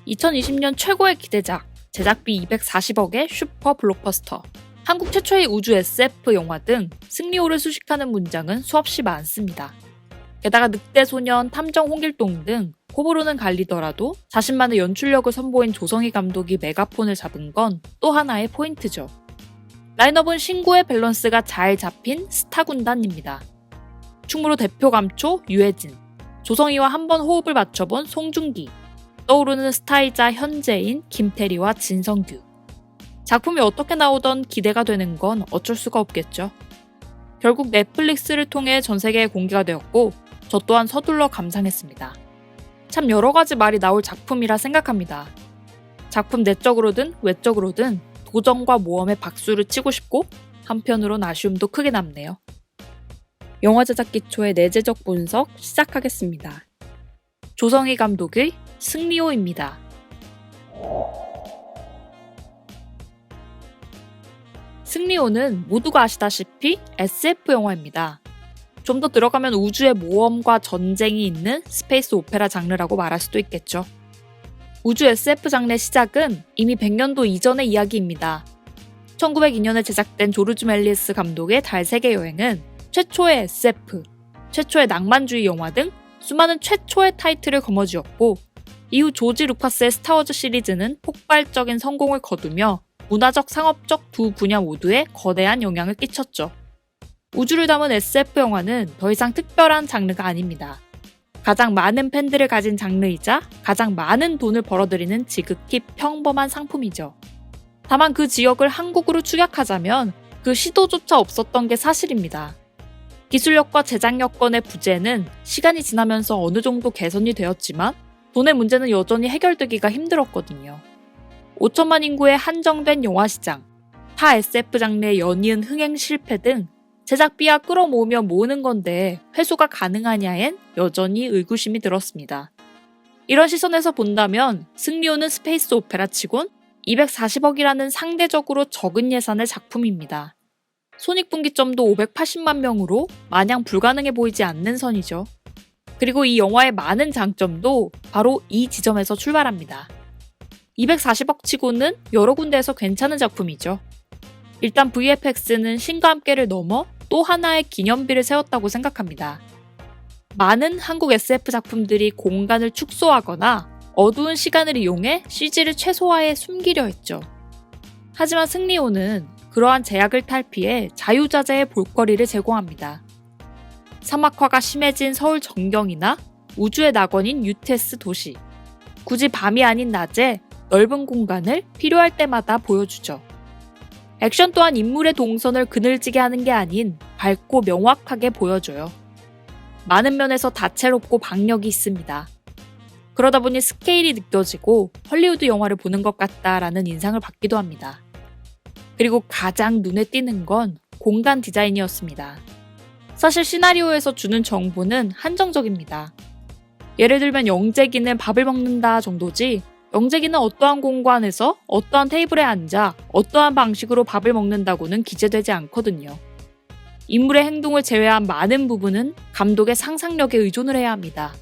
2020년 최고의 기대작, 제작비 240억의 슈퍼 블록버스터, 한국 최초의 우주 SF 영화 등 승리호를 수식하는 문장은 수없이 많습니다. 게다가 늑대 소년, 탐정 홍길동 등 호불호는 갈리더라도 자신만의 연출력을 선보인 조성희 감독이 메가폰을 잡은 건 또 하나의 포인트죠. 라인업은 신구의 밸런스가 잘 잡힌 스타 군단입니다. 충무로 대표 감초 유해진, 조성희와 한번 호흡을 맞춰본 송중기, 떠오르는 스타이자 현재인 김태리와 진성규. 작품이 어떻게 나오던 기대가 되는 건 어쩔 수가 없겠죠. 결국 넷플릭스를 통해 전 세계에 공개가 되었고 저 또한 서둘러 감상했습니다. 참 여러 가지 말이 나올 작품이라 생각합니다. 작품 내적으로든 외적으로든 도전과 모험에 박수를 치고 싶고 한편으론 아쉬움도 크게 남네요. 영화 제작 기초의 내재적 분석 시작하겠습니다. 조성희 감독의 승리호입니다. 승리호는 모두가 아시다시피 SF 영화입니다. 좀 더 들어가면 우주의 모험과 전쟁이 있는 스페이스 오페라 장르라고 말할 수도 있겠죠. 우주 SF 장르의 시작은 이미 100년도 이전의 이야기입니다. 1902년에 제작된 조르주 멜리스 감독의 달 세계 여행은 최초의 SF, 최초의 낭만주의 영화 등 수많은 최초의 타이틀을 거머쥐었고 이후 조지 루카스의 스타워즈 시리즈는 폭발적인 성공을 거두며 문화적, 상업적 두 분야 모두에 거대한 영향을 끼쳤죠. 우주를 담은 SF 영화는 더 이상 특별한 장르가 아닙니다. 가장 많은 팬들을 가진 장르이자 가장 많은 돈을 벌어들이는 지극히 평범한 상품이죠. 다만 그 지역을 한국으로 축약하자면 그 시도조차 없었던 게 사실입니다. 기술력과 제작 여건의 부재는 시간이 지나면서 어느 정도 개선이 되었지만 돈의 문제는 여전히 해결되기가 힘들었거든요. 5천만 인구의 한정된 영화 시장, 타 SF 장르의 연이은 흥행 실패 등 제작비와 끌어모으며 모으는 건데 회수가 가능하냐엔 여전히 의구심이 들었습니다. 이런 시선에서 본다면 승리호는 스페이스 오페라 치곤 240억이라는 상대적으로 적은 예산의 작품입니다. 손익분기점도 580만 명으로 마냥 불가능해 보이지 않는 선이죠. 그리고 이 영화의 많은 장점도 바로 이 지점에서 출발합니다. 240억 치고는 여러 군데에서 괜찮은 작품이죠. 일단 VFX는 신과 함께를 넘어 또 하나의 기념비를 세웠다고 생각합니다. 많은 한국 SF 작품들이 공간을 축소하거나 어두운 시간을 이용해 CG를 최소화해 숨기려 했죠. 하지만 승리호는 그러한 제약을 탈피해 자유자재의 볼거리를 제공합니다. 사막화가 심해진 서울 전경이나 우주의 낙원인 유테스 도시, 굳이 밤이 아닌 낮에 넓은 공간을 필요할 때마다 보여주죠. 액션 또한 인물의 동선을 그늘지게 하는 게 아닌 밝고 명확하게 보여줘요. 많은 면에서 다채롭고 박력이 있습니다. 그러다 보니 스케일이 느껴지고 헐리우드 영화를 보는 것 같다라는 인상을 받기도 합니다. 그리고 가장 눈에 띄는 건 공간 디자인이었습니다. 사실 시나리오에서 주는 정보는 한정적입니다. 예를 들면 영재기는 밥을 먹는다 정도지 영재기는 어떠한 공간에서 어떠한 테이블에 앉아 어떠한 방식으로 밥을 먹는다고는 기재되지 않거든요. 인물의 행동을 제외한 많은 부분은 감독의 상상력에 의존을 해야 합니다.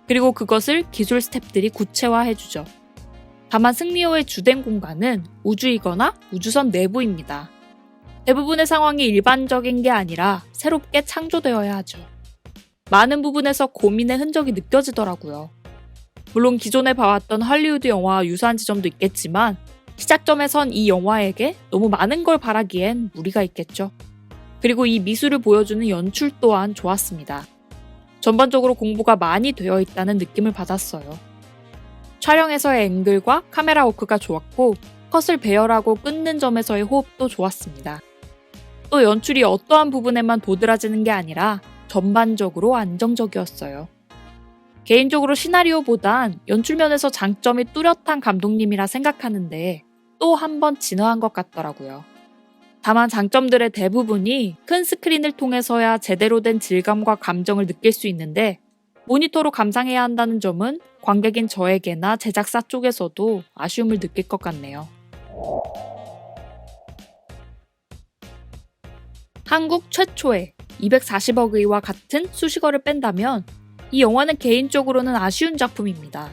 그리고 그것을 기술 스태프들이 구체화해주죠. 다만 승리호의 주된 공간은 우주이거나 우주선 내부입니다. 대부분의 상황이 일반적인 게 아니라 새롭게 창조되어야 하죠. 많은 부분에서 고민의 흔적이 느껴지더라고요. 물론 기존에 봐왔던 할리우드 영화와 유사한 지점도 있겠지만 시작점에선 이 영화에게 너무 많은 걸 바라기엔 무리가 있겠죠. 그리고 이 미술을 보여주는 연출 또한 좋았습니다. 전반적으로 공부가 많이 되어 있다는 느낌을 받았어요. 촬영에서의 앵글과 카메라 워크가 좋았고 컷을 배열하고 끊는 점에서의 호흡도 좋았습니다. 또 연출이 어떠한 부분에만 도드라지는 게 아니라 전반적으로 안정적이었어요. 개인적으로 시나리오보단 연출면에서 장점이 뚜렷한 감독님이라 생각하는데 또 한 번 진화한 것 같더라고요. 다만 장점들의 대부분이 큰 스크린을 통해서야 제대로 된 질감과 감정을 느낄 수 있는데 모니터로 감상해야 한다는 점은 관객인 저에게나 제작사 쪽에서도 아쉬움을 느낄 것 같네요. 한국 최초의 240억의와 같은 수식어를 뺀다면 이 영화는 개인적으로는 아쉬운 작품입니다.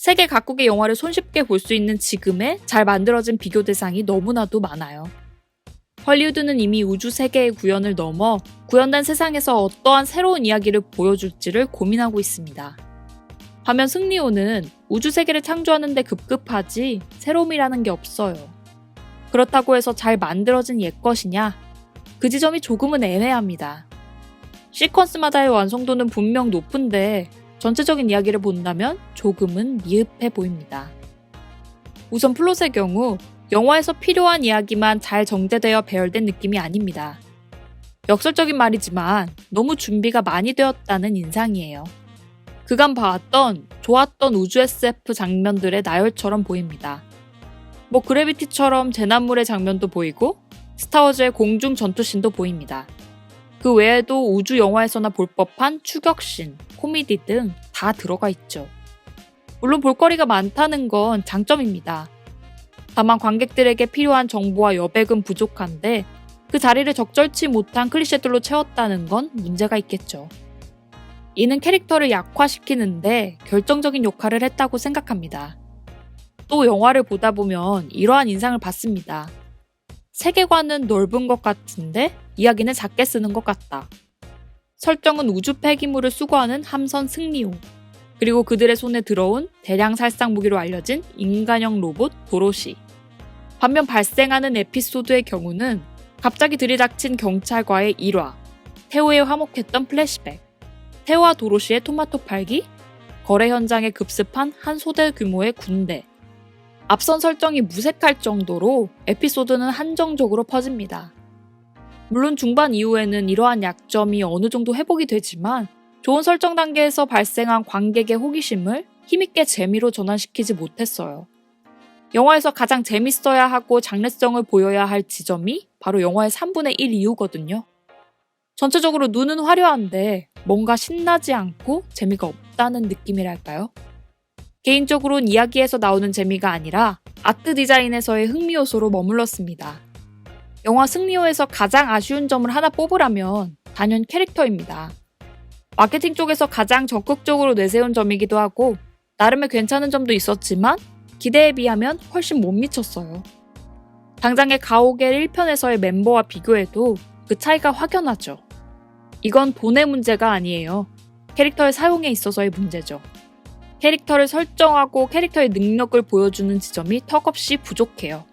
세계 각국의 영화를 손쉽게 볼 수 있는 지금의 잘 만들어진 비교 대상이 너무나도 많아요. 헐리우드는 이미 우주 세계의 구현을 넘어 구현된 세상에서 어떠한 새로운 이야기를 보여줄지를 고민하고 있습니다. 반면 승리호는 우주 세계를 창조하는 데 급급하지 새로움이라는 게 없어요. 그렇다고 해서 잘 만들어진 옛것이냐? 그 지점이 조금은 애매합니다. 시퀀스마다의 완성도는 분명 높은데 전체적인 이야기를 본다면 조금은 미흡해 보입니다. 우선 플롯의 경우 영화에서 필요한 이야기만 잘 정제되어 배열된 느낌이 아닙니다. 역설적인 말이지만 너무 준비가 많이 되었다는 인상이에요. 그간 봐왔던 좋았던 우주 SF 장면들의 나열처럼 보입니다. 뭐 그래비티처럼 재난물의 장면도 보이고 스타워즈의 공중 전투씬도 보입니다. 그 외에도 우주 영화에서나 볼 법한 추격씬, 코미디 등 다 들어가 있죠. 물론 볼거리가 많다는 건 장점입니다. 다만 관객들에게 필요한 정보와 여백은 부족한데 그 자리를 적절치 못한 클리셰들로 채웠다는 건 문제가 있겠죠. 이는 캐릭터를 약화시키는데 결정적인 역할을 했다고 생각합니다. 또 영화를 보다 보면 이러한 인상을 받습니다. 세계관은 넓은 것 같은데 이야기는 작게 쓰는 것 같다. 설정은 우주 폐기물을 수거하는 함선 승리호, 그리고 그들의 손에 들어온 대량 살상 무기로 알려진 인간형 로봇 도로시. 반면 발생하는 에피소드의 경우는 갑자기 들이닥친 경찰과의 일화, 태오에 화목했던 플래시백, 태오와 도로시의 토마토 팔기, 거래 현장에 급습한 한 소대 규모의 군대. 앞선 설정이 무색할 정도로 에피소드는 한정적으로 퍼집니다. 물론 중반 이후에는 이러한 약점이 어느 정도 회복이 되지만 좋은 설정 단계에서 발생한 관객의 호기심을 힘있게 재미로 전환시키지 못했어요. 영화에서 가장 재밌어야 하고 장래성을 보여야 할 지점이 바로 영화의 3분의 1 이후거든요. 전체적으로 눈은 화려한데 뭔가 신나지 않고 재미가 없다는 느낌이랄까요? 개인적으로는 이야기에서 나오는 재미가 아니라 아트 디자인에서의 흥미 요소로 머물렀습니다. 영화 승리호에서 가장 아쉬운 점을 하나 뽑으라면 단연 캐릭터입니다. 마케팅 쪽에서 가장 적극적으로 내세운 점이기도 하고 나름의 괜찮은 점도 있었지만 기대에 비하면 훨씬 못 미쳤어요. 당장의 가오갤 1편에서의 멤버와 비교해도 그 차이가 확연하죠. 이건 돈의 문제가 아니에요. 캐릭터의 사용에 있어서의 문제죠. 캐릭터를 설정하고 캐릭터의 능력을 보여주는 지점이 턱없이 부족해요.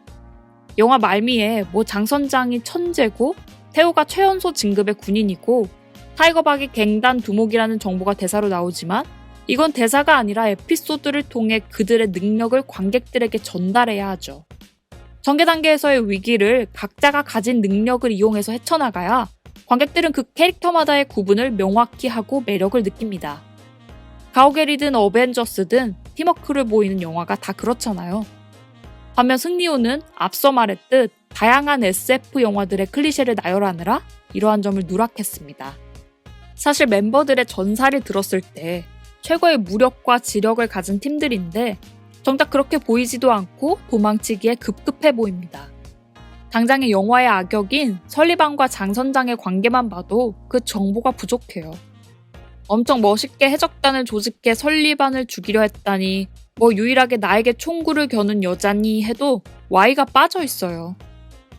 영화 말미에 뭐 장선장이 천재고 태호가 최연소 진급의 군인이고 타이거박이 갱단 두목이라는 정보가 대사로 나오지만 이건 대사가 아니라 에피소드를 통해 그들의 능력을 관객들에게 전달해야 하죠. 전개 단계에서의 위기를 각자가 가진 능력을 이용해서 헤쳐나가야 관객들은 그 캐릭터마다의 구분을 명확히 하고 매력을 느낍니다. 가오갤이든 어벤져스든 팀워크를 보이는 영화가 다 그렇잖아요. 반면 승리호는 앞서 말했듯 다양한 SF 영화들의 클리셰를 나열하느라 이러한 점을 누락했습니다. 사실 멤버들의 전사를 들었을 때 최고의 무력과 지력을 가진 팀들인데 정작 그렇게 보이지도 않고 도망치기에 급급해 보입니다. 당장의 영화의 악역인 설리반과 장선장의 관계만 봐도 그 정보가 부족해요. 엄청 멋있게 해적단을 조직해 설리반을 죽이려 했다니 뭐 유일하게 나에게 총구를 겨눈 여자니 해도 Y가 빠져 있어요.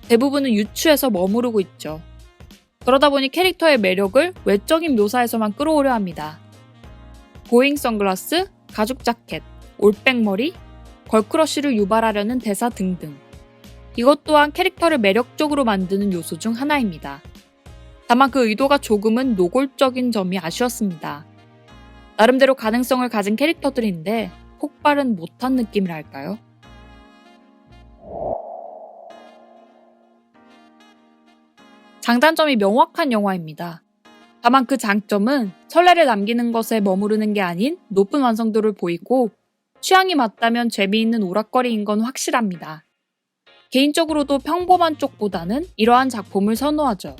대부분은 유추해서 머무르고 있죠. 그러다 보니 캐릭터의 매력을 외적인 묘사에서만 끌어오려 합니다. 보잉 선글라스, 가죽 자켓, 올백머리, 걸크러쉬를 유발하려는 대사 등등. 이것 또한 캐릭터를 매력적으로 만드는 요소 중 하나입니다. 다만 그 의도가 조금은 노골적인 점이 아쉬웠습니다. 나름대로 가능성을 가진 캐릭터들인데 폭발은 못한 느낌이랄까요? 장단점이 명확한 영화입니다. 다만 그 장점은 설레를 남기는 것에 머무르는 게 아닌 높은 완성도를 보이고 취향이 맞다면 재미있는 오락거리인 건 확실합니다. 개인적으로도 평범한 쪽보다는 이러한 작품을 선호하죠.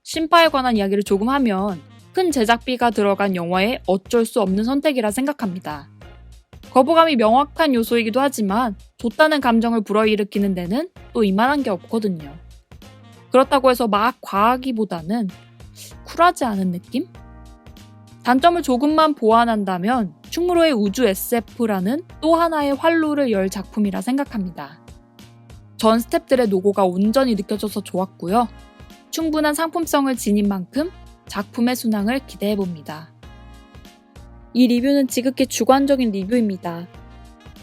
신파에 관한 이야기를 조금 하면 큰 제작비가 들어간 영화에 어쩔 수 없는 선택이라 생각합니다. 거부감이 명확한 요소이기도 하지만 좋다는 감정을 불어일으키는 데는 또 이만한 게 없거든요. 그렇다고 해서 막 과하기보다는 쿨하지 않은 느낌? 단점을 조금만 보완한다면 충무로의 우주 SF라는 또 하나의 활로를 열 작품이라 생각합니다. 전 스태프들의 노고가 온전히 느껴져서 좋았고요. 충분한 상품성을 지닌 만큼 작품의 순항을 기대해봅니다. 이 리뷰는 지극히 주관적인 리뷰입니다.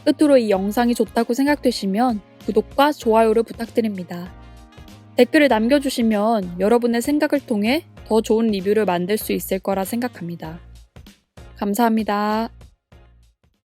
끝으로 이 영상이 좋다고 생각되시면 구독과 좋아요를 부탁드립니다. 댓글을 남겨주시면 여러분의 생각을 통해 더 좋은 리뷰를 만들 수 있을 거라 생각합니다. 감사합니다.